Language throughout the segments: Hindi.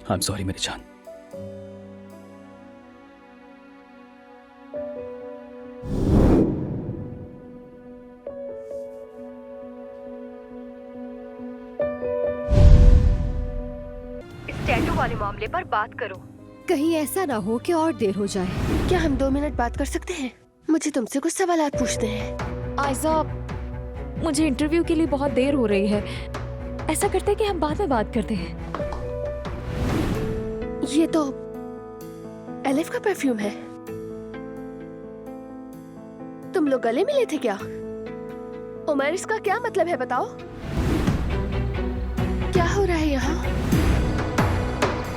आई एम सॉरी मेरी जान। इस टैटू वाले मामले पर बात करो। कहीं ऐसा ना हो कि और देर हो जाए। क्या हम 2 मिनट बात कर सकते हैं? मुझे तुमसे कुछ सवालात पूछने हैं। आयशा, मुझे इंटरव्यू के लिए बहुत देर हो रही है। ऐसा करते हैं कि हम बाद में बात करते हैं। ये तो एलिफ का परफ्यूम है। तुम लोग गले मिले थे क्या? उमर, इसका क्या मतलब है बताओ? क्या हो रहा है यहाँ?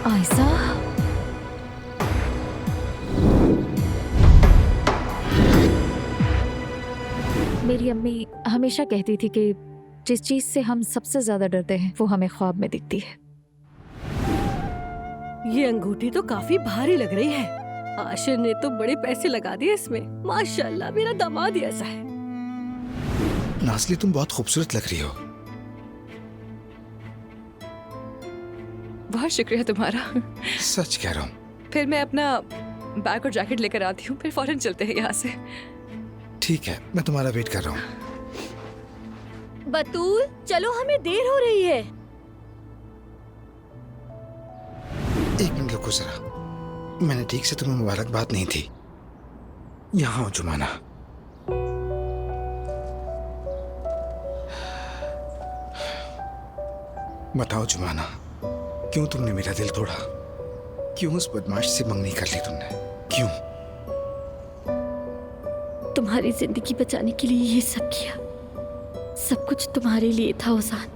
आयशा, मेरी अम्मी हमेशा कहती थी कि जिस चीज से हम सबसे ज्यादा डरते हैं वो हमें ख्वाब में दिखती है। ये अंगूठी तो काफी भारी लग रही है। आशिर ने तो बड़े पैसे लगा दिए इसमें। माशाल्लाह, मेरा दामाद ही ऐसा है। नाज़ली, तुम बहुत खूबसूरत लग रही हो। बहुत शुक्रिया तुम्हारा। सच कह रहा हूँ। फिर मैं अपना बैग और जैकेट लेकर आती हूँ, फिर फौरन चलते हैं यहाँ से। ठीक है, मैं तुम्हारा वेट कर रहा हूँ। बतूल, चलो, हमें देर हो रही है। एक मिनट रुको जरा, मैंने ठीक से तुम्हें मुबारकबाद नहीं थी। यहाँ हो जुमाना। बताओ जुमाना, क्यों तुमने मेरा दिल तोड़ा? क्यों उस बदमाश से मंगनी कर ली तुमने? क्यों? तुम्हारी जिंदगी बचाने के लिए ये सब किया। सब कुछ तुम्हारे लिए था ओजान।